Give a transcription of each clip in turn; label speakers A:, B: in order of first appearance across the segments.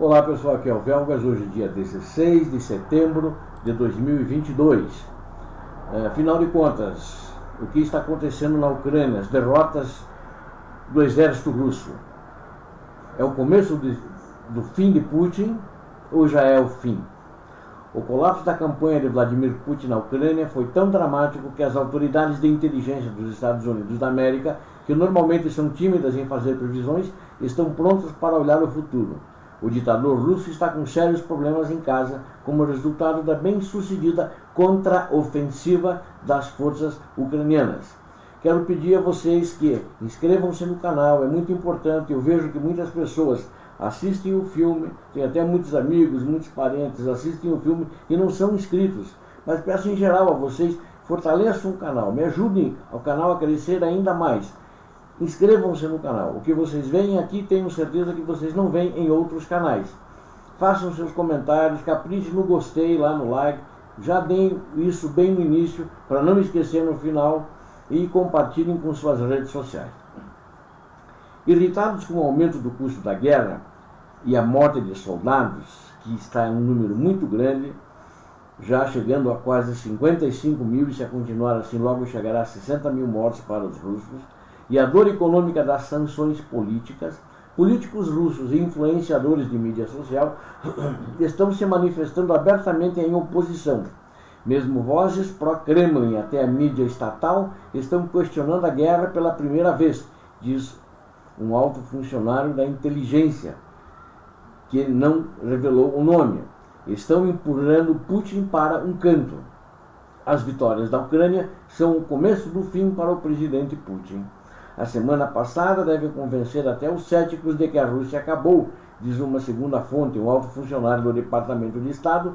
A: Olá pessoal, aqui é o Velgas, hoje dia 16 de setembro de 2022. Afinal de contas, o que está acontecendo na Ucrânia, as derrotas do exército russo, é o começo do fim de Putin ou já é o fim? O colapso da campanha de Vladimir Putin na Ucrânia foi tão dramático que as autoridades de inteligência dos Estados Unidos da América, que normalmente são tímidas em fazer previsões, estão prontas para olhar o futuro. O ditador russo está com sérios problemas em casa como resultado da bem-sucedida contra-ofensiva das forças ucranianas. Quero pedir a vocês que inscrevam-se no canal, é muito importante. Eu vejo que muitas pessoas assistem o filme, tem até muitos amigos, muitos parentes assistem o filme e não são inscritos. Mas peço em geral a vocês, fortaleçam o canal, me ajudem ao canal a crescer ainda mais. Inscrevam-se no canal. O que vocês veem aqui, tenho certeza que vocês não veem em outros canais. Façam seus comentários, caprichem no gostei lá no like. Já deem isso bem no início, para não esquecer no final. E compartilhem com suas redes sociais. Irritados com o aumento do custo da guerra e a morte de soldados, que está em um número muito grande, já chegando a quase 55 mil, e se a continuar assim logo chegará a 60 mil mortos para os russos, e a dor econômica das sanções políticas, políticos russos e influenciadores de mídia social estão se manifestando abertamente em oposição. Mesmo vozes pró-Kremlin, até a mídia estatal, estão questionando a guerra pela primeira vez, diz um alto funcionário da inteligência, que não revelou o nome. Estão empurrando Putin para um canto. As vitórias da Ucrânia são o começo do fim para o presidente Putin. A semana passada deve convencer até os céticos de que a Rússia acabou, diz uma segunda fonte, um alto funcionário do Departamento de Estado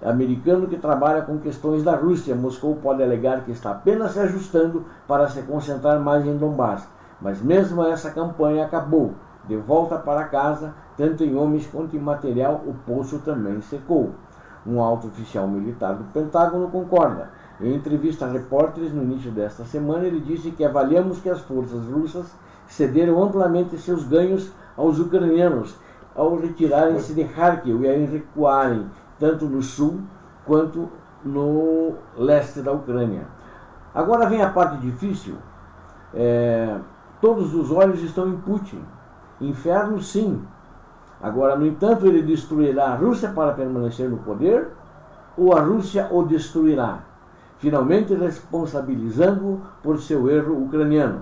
A: americano que trabalha com questões da Rússia. Moscou pode alegar que está apenas se ajustando para se concentrar mais em Donbass. Mas mesmo essa campanha acabou. De volta para casa, tanto em homens quanto em material, o poço também secou. Um alto oficial militar do Pentágono concorda. Em entrevista a repórteres no início desta semana, ele disse que avaliamos que as forças russas cederam amplamente seus ganhos aos ucranianos ao retirarem-se de Kharkiv e a recuarem tanto no sul quanto no leste da Ucrânia. Agora vem a parte difícil. Todos os olhos estão em Putin. Inferno, sim. Agora, no entanto, ele destruirá a Rússia para permanecer no poder ou a Rússia o destruirá, finalmente responsabilizando-o por seu erro ucraniano.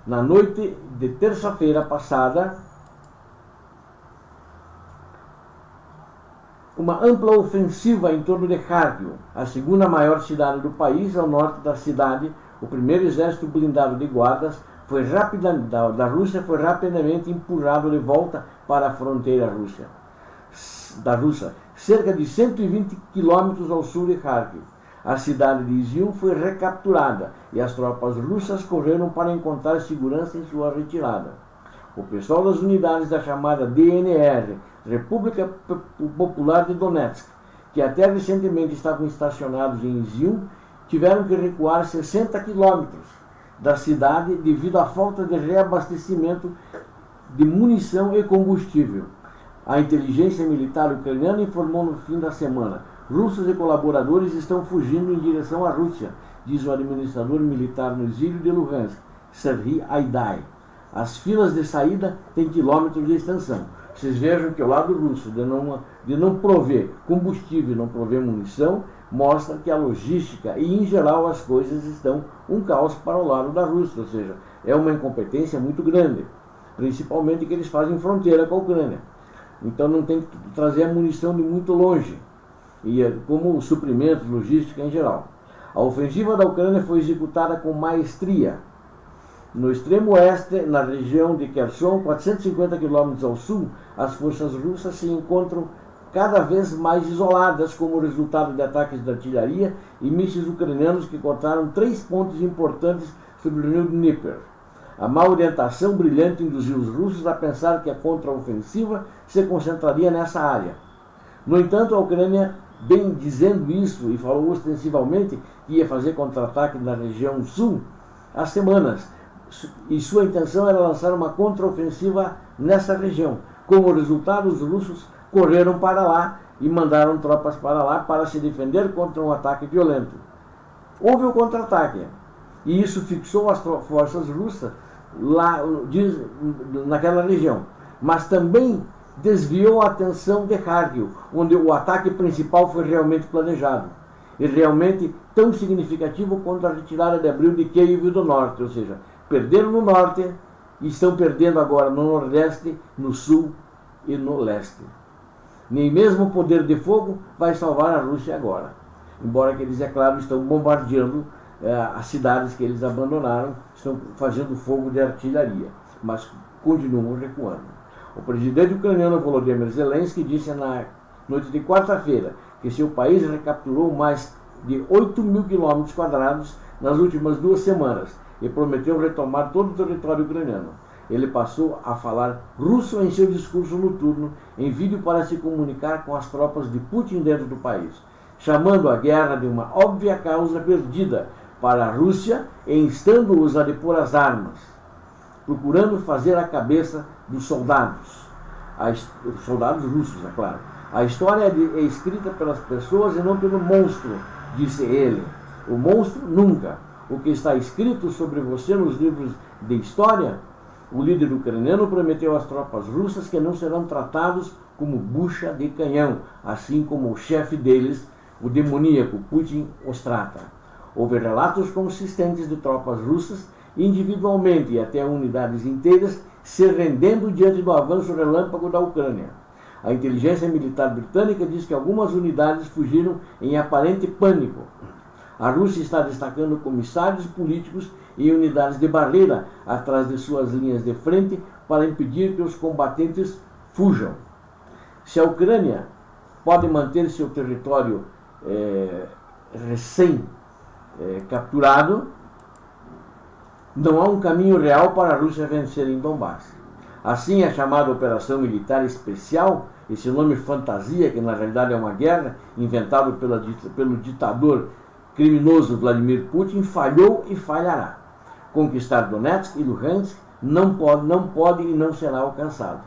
A: Na noite de terça-feira passada, uma ampla ofensiva em torno de Kharkiv, a segunda maior cidade do país, ao norte da cidade, o primeiro exército blindado de guardas da Rússia foi rapidamente empurrado de volta para a fronteira da Rússia, cerca de 120 quilômetros ao sul de Kharkiv. A cidade de Izium foi recapturada e as tropas russas correram para encontrar segurança em sua retirada. O pessoal das unidades da chamada DNR, República Popular de Donetsk, que até recentemente estavam estacionados em Izium, tiveram que recuar 60 quilômetros da cidade devido à falta de reabastecimento de munição e combustível. A inteligência militar ucraniana informou no fim da semana: russos e colaboradores estão fugindo em direção à Rússia, diz o administrador militar no exílio de Luhansk, Serhiy Haidai. As filas de saída têm quilômetros de extensão. Vocês vejam que o lado russo de não prover combustível, não prover munição, mostra que a logística e, em geral, as coisas estão um caos para o lado da Rússia, ou seja, é uma incompetência muito grande, principalmente que eles fazem fronteira com a Ucrânia. Então não tem que trazer a munição de muito longe, e como suprimentos, logística em geral. A ofensiva da Ucrânia foi executada com maestria. No extremo oeste, na região de Kherson, 450 quilômetros ao sul, as forças russas se encontram cada vez mais isoladas como resultado de ataques de artilharia e mísseis ucranianos que cortaram 3 pontos importantes sobre o rio Dnieper. A má orientação brilhante induziu os russos a pensar que a contraofensiva se concentraria nessa área. No entanto, a Ucrânia, bem dizendo isso, e falou ostensivamente que ia fazer contra-ataque na região sul há semanas, e sua intenção era lançar uma contraofensiva nessa região. Como resultado, os russos correram para lá e mandaram tropas para lá para se defender contra um ataque violento. Houve o contra-ataque, e isso fixou as forças russas lá naquela região, mas também desviou a atenção de Kharkiv, onde o ataque principal foi realmente planejado e realmente tão significativo quanto a retirada de abril de Kiev do norte, ou seja, perderam no norte e estão perdendo agora no nordeste, no sul e no leste. Nem mesmo o poder de fogo vai salvar a Rússia agora, embora que eles, é claro, estão bombardeando as cidades que eles abandonaram, estão fazendo fogo de artilharia, mas continuam recuando. O presidente ucraniano Volodymyr Zelensky disse na noite de quarta-feira que seu país recapturou mais de 8.000 quilômetros quadrados nas últimas 2 semanas e prometeu retomar todo o território ucraniano. Ele passou a falar russo em seu discurso noturno em vídeo para se comunicar com as tropas de Putin dentro do país, chamando a guerra de uma óbvia causa perdida para a Rússia e instando-os a depor as armas, procurando fazer a cabeça dos soldados, os soldados russos, é claro. A história é escrita pelas pessoas e não pelo monstro, disse ele. O monstro nunca. O que está escrito sobre você nos livros de história, o líder ucraniano prometeu às tropas russas que não serão tratados como bucha de canhão, assim como o chefe deles, o demoníaco Putin, os trata. Houve relatos consistentes de tropas russas, individualmente e até unidades inteiras, se rendendo diante do avanço relâmpago da Ucrânia. A inteligência militar britânica diz que algumas unidades fugiram em aparente pânico. A Rússia está destacando comissários políticos e unidades de barreira atrás de suas linhas de frente para impedir que os combatentes fujam. Se a Ucrânia pode manter seu território recém-capturado, não há um caminho real para a Rússia vencer em Donbass. Assim, a chamada Operação Militar Especial, esse nome fantasia, que na realidade é uma guerra, inventado pelo ditador criminoso Vladimir Putin, falhou e falhará. Conquistar Donetsk e Luhansk não pode e não será alcançado.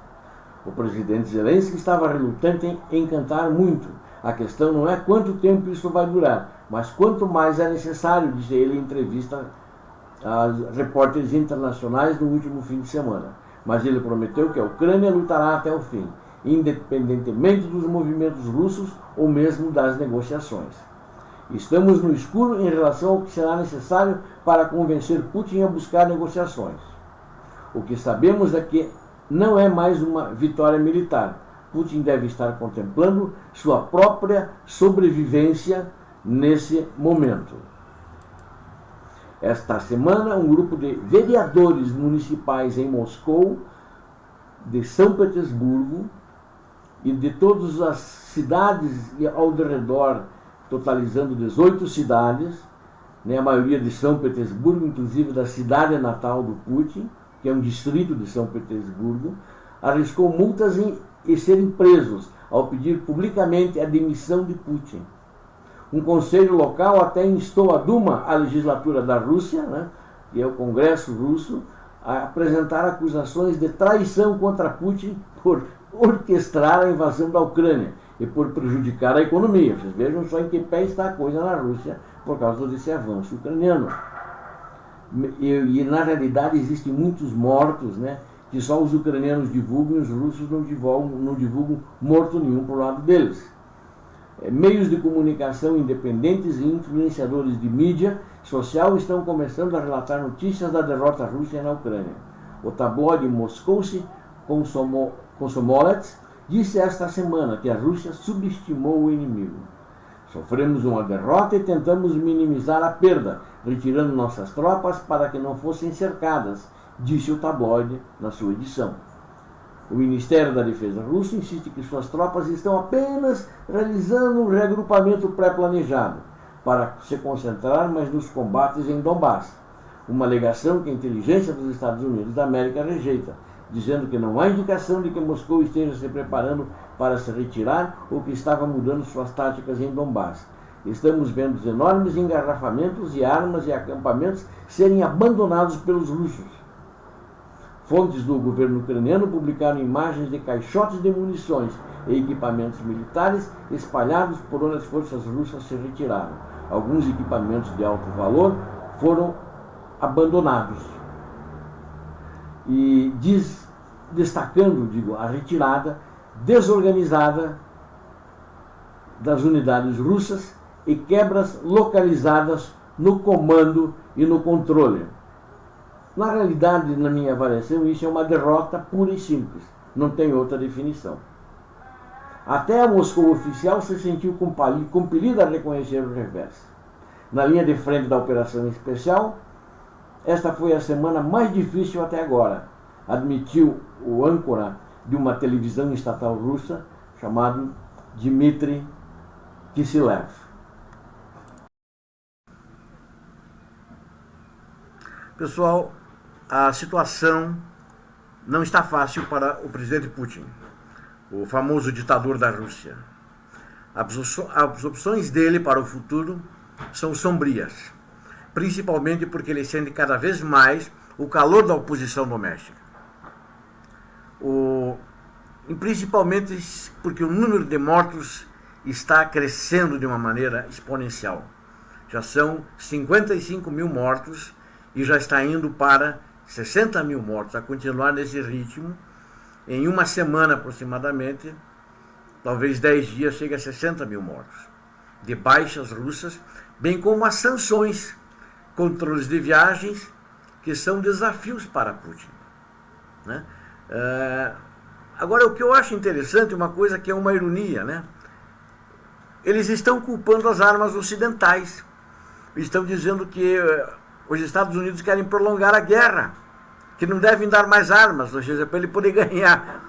A: O presidente Zelensky estava relutante em cantar muito. A questão não é quanto tempo isso vai durar, mas quanto mais é necessário, disse ele em entrevista a repórteres internacionais no último fim de semana. Mas ele prometeu que a Ucrânia lutará até o fim, independentemente dos movimentos russos ou mesmo das negociações. Estamos no escuro em relação ao que será necessário para convencer Putin a buscar negociações. O que sabemos é que não é mais uma vitória militar. Putin deve estar contemplando sua própria sobrevivência nesse momento. Esta semana, um grupo de vereadores municipais em Moscou, de São Petersburgo e de todas as cidades ao redor, totalizando 18 cidades, a maioria de São Petersburgo, inclusive da cidade natal do Putin, que é um distrito de São Petersburgo, arriscou multas e serem presos ao pedir publicamente a demissão de Putin. Um conselho local até instou a Duma, a legislatura da Rússia, que é o Congresso russo, a apresentar acusações de traição contra Putin por orquestrar a invasão da Ucrânia e por prejudicar a economia. Vocês vejam só em que pé está a coisa na Rússia por causa desse avanço ucraniano. E na realidade existem muitos mortos, que só os ucranianos divulgam e os russos não divulgam morto nenhum por lado deles. Meios de comunicação independentes e influenciadores de mídia social estão começando a relatar notícias da derrota russa na Ucrânia. O tabloide Moscow Komsomolets disse esta semana que a Rússia subestimou o inimigo. Sofremos uma derrota e tentamos minimizar a perda, retirando nossas tropas para que não fossem cercadas, disse o tabloide na sua edição. O Ministério da Defesa russo insiste que suas tropas estão apenas realizando um reagrupamento pré-planejado para se concentrar mais nos combates em Donbass, uma alegação que a inteligência dos Estados Unidos da América rejeita, dizendo que não há indicação de que Moscou esteja se preparando para se retirar ou que estava mudando suas táticas em Donbass. Estamos vendo os enormes engarrafamentos e armas e acampamentos serem abandonados pelos russos. Fontes do governo ucraniano publicaram imagens de caixotes de munições e equipamentos militares espalhados por onde as forças russas se retiraram. Alguns equipamentos de alto valor foram abandonados. E destacando, a retirada desorganizada das unidades russas e quebras localizadas no comando e no controle. Na realidade, na minha avaliação, isso é uma derrota pura e simples, não tem outra definição. Até a Moscou oficial se sentiu compelida a reconhecer o revés. Na linha de frente da operação especial, esta foi a semana mais difícil até agora, admitiu o âncora de uma televisão estatal russa chamado Dmitry Kiselev. Pessoal, a situação não está fácil para o presidente Putin, o famoso ditador da Rússia. As opções dele para o futuro são sombrias, principalmente porque ele sente cada vez mais o calor da oposição doméstica. Principalmente porque o número de mortos está crescendo de uma maneira exponencial. Já são 55 mil mortos e já está indo para 60 mil mortos. A continuar nesse ritmo, em uma semana aproximadamente, talvez 10 dias, chega a 60 mil mortos de baixas russas, bem como as sanções, controles de viagens, que são desafios para Putin, né? Agora, o que eu acho interessante, uma coisa que é uma ironia, né? Eles estão culpando as armas ocidentais, estão dizendo que os Estados Unidos querem prolongar a guerra, que não devem dar mais armas, ou seja, para ele poder ganhar.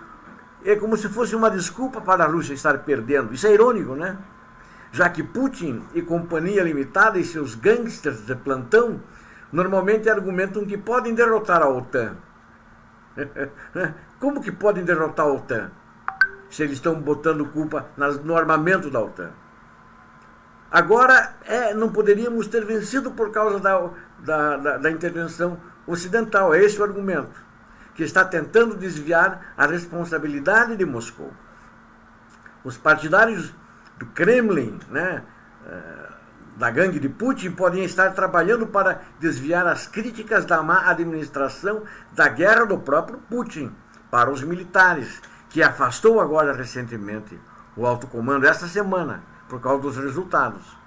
A: É como se fosse uma desculpa para a Rússia estar perdendo. Isso é irônico, né? Já que Putin e companhia limitada e seus gangsters de plantão normalmente argumentam que podem derrotar a OTAN. Como que podem derrotar a OTAN se eles estão botando culpa no armamento da OTAN? Agora, não poderíamos ter vencido por causa da intervenção ocidental. É esse o argumento, que está tentando desviar a responsabilidade de Moscou. Os partidários do Kremlin, né, da gangue de Putin, podem estar trabalhando para desviar as críticas da má administração da guerra do próprio Putin para os militares, que afastou agora recentemente o alto comando esta semana, por causa dos resultados.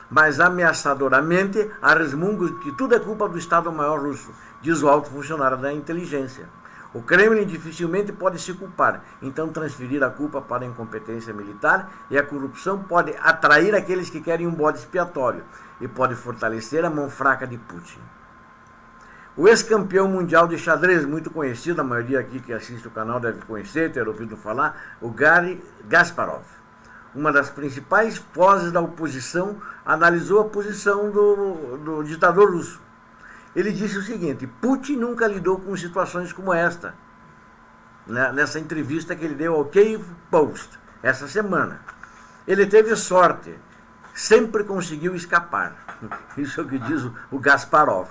A: Mas ameaçadoramente há resmungos que tudo é culpa do Estado-Maior russo, diz o alto funcionário da inteligência. O Kremlin dificilmente pode se culpar, então transferir a culpa para a incompetência militar e a corrupção pode atrair aqueles que querem um bode expiatório e pode fortalecer a mão fraca de Putin. O ex-campeão mundial de xadrez, muito conhecido, a maioria aqui que assiste o canal deve conhecer, ter ouvido falar, o Garry Kasparov, uma das principais vozes da oposição, analisou a posição do ditador russo. Ele disse o seguinte: Putin nunca lidou com situações como esta, né, nessa entrevista que ele deu ao Kyiv Post, essa semana. Ele teve sorte, sempre conseguiu escapar. Isso é o que diz o Kasparov,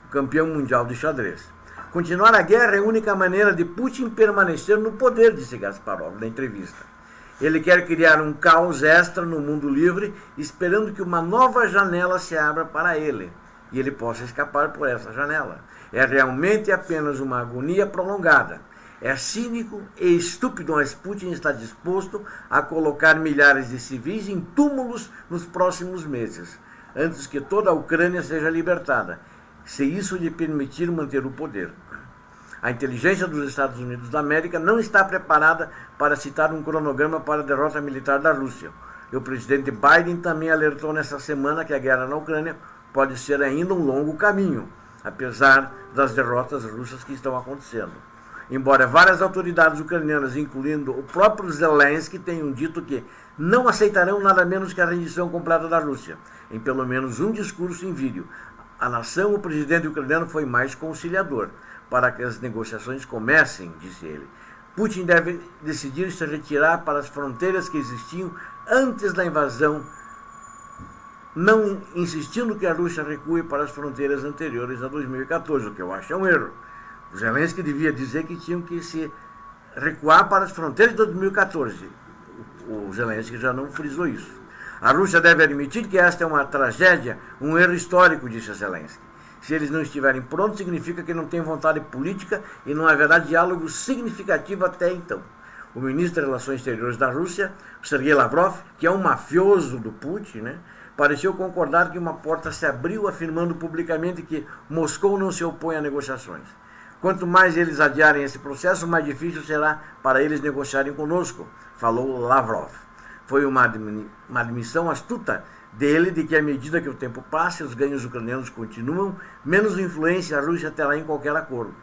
A: o campeão mundial de xadrez. Continuar a guerra é a única maneira de Putin permanecer no poder, disse Kasparov na entrevista. Ele quer criar um caos extra no mundo livre, esperando que uma nova janela se abra para ele e ele possa escapar por essa janela. É realmente apenas uma agonia prolongada. É cínico e estúpido, mas Putin está disposto a colocar milhares de civis em túmulos nos próximos meses, antes que toda a Ucrânia seja libertada, se isso lhe permitir manter o poder. A inteligência dos Estados Unidos da América não está preparada para citar um cronograma para a derrota militar da Rússia. E o presidente Biden também alertou nessa semana que a guerra na Ucrânia pode ser ainda um longo caminho, apesar das derrotas russas que estão acontecendo. Embora várias autoridades ucranianas, incluindo o próprio Zelensky, tenham dito que não aceitarão nada menos que a rendição completa da Rússia, em pelo menos um discurso em vídeo. A nação, o presidente ucraniano foi mais conciliador. Para que as negociações comecem, disse ele, Putin deve decidir se retirar para as fronteiras que existiam antes da invasão, não insistindo que a Rússia recue para as fronteiras anteriores a 2014, o que eu acho é um erro. O Zelensky devia dizer que tinham que se recuar para as fronteiras de 2014. O Zelensky já não frisou isso. A Rússia deve admitir que esta é uma tragédia, um erro histórico, disse Zelensky. Se eles não estiverem prontos, significa que não têm vontade política e não haverá diálogo significativo até então. O ministro das Relações Exteriores da Rússia, Sergei Lavrov, que é um mafioso do Putin, pareceu concordar que uma porta se abriu, afirmando publicamente que Moscou não se opõe a negociações. Quanto mais eles adiarem esse processo, mais difícil será para eles negociarem conosco, falou Lavrov. Foi uma admissão astuta dele de que, à medida que o tempo passa e os ganhos ucranianos continuam, menos influência a Rússia terá em qualquer acordo.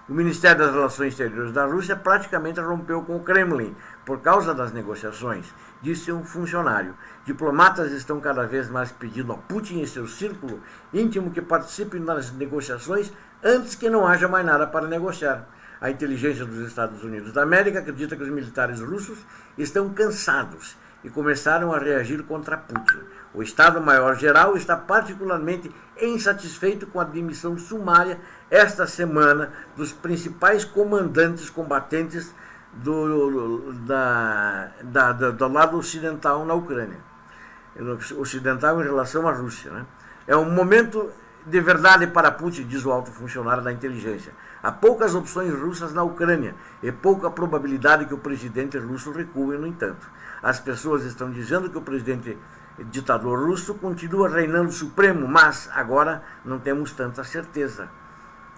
A: O Ministério das Relações Exteriores da Rússia praticamente rompeu com o Kremlin por causa das negociações, disse um funcionário. Diplomatas estão cada vez mais pedindo a Putin e seu círculo íntimo que participem das negociações antes que não haja mais nada para negociar. A inteligência dos Estados Unidos da América acredita que os militares russos estão cansados e começaram a reagir contra Putin. O Estado-Maior-Geral está particularmente insatisfeito com a demissão sumária esta semana dos principais comandantes combatentes do lado ocidental na Ucrânia. Ocidental em relação à Rússia. É um momento de verdade para Putin, diz o alto funcionário da inteligência. Há poucas opções russas na Ucrânia e pouca probabilidade que o presidente russo recue, no entanto. As pessoas estão dizendo que o presidente ditador russo continua reinando supremo, mas agora não temos tanta certeza.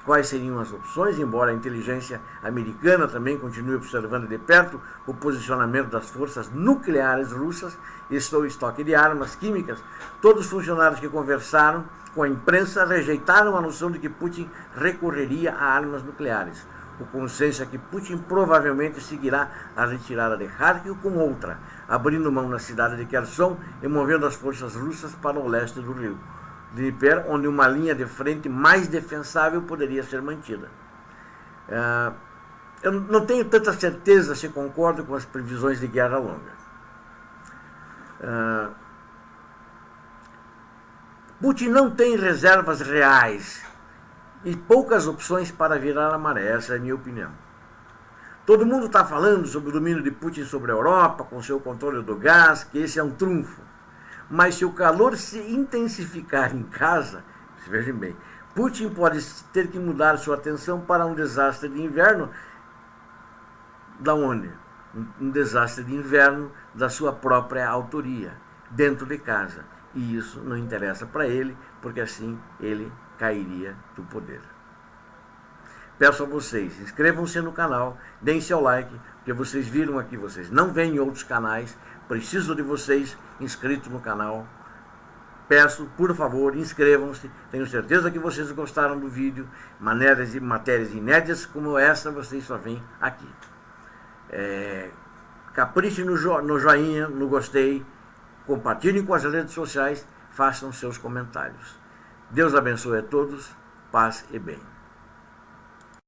A: Quais seriam as opções, embora a inteligência americana também continue observando de perto o posicionamento das forças nucleares russas e o estoque de armas químicas? Todos os funcionários que conversaram com a imprensa rejeitaram a noção de que Putin recorreria a armas nucleares. O consenso é que Putin provavelmente seguirá a retirada de Kharkiv com outra, abrindo mão na cidade de Kherson e movendo as forças russas para o leste do rio Dnieper, onde uma linha de frente mais defensável poderia ser mantida. Eu não tenho tanta certeza se concordo com as previsões de guerra longa. Putin não tem reservas reais e poucas opções para virar a maré, essa é a minha opinião. Todo mundo está falando sobre o domínio de Putin sobre a Europa, com seu controle do gás, que esse é um trunfo. Mas se o calor se intensificar em casa, vejam bem, Putin pode ter que mudar sua atenção para um desastre de inverno. Da onde? Um desastre de inverno da sua própria autoria, dentro de casa. E isso não interessa para ele, porque assim ele cairia do poder. Peço a vocês, inscrevam-se no canal, deem seu like, porque vocês viram aqui, vocês não veem em outros canais, preciso de vocês inscritos no canal. Peço, por favor, inscrevam-se, tenho certeza que vocês gostaram do vídeo, matérias inéditas como essa vocês só veem aqui. Capriche no joinha, no gostei, compartilhem com as redes sociais, façam seus comentários. Deus abençoe a todos, paz e bem.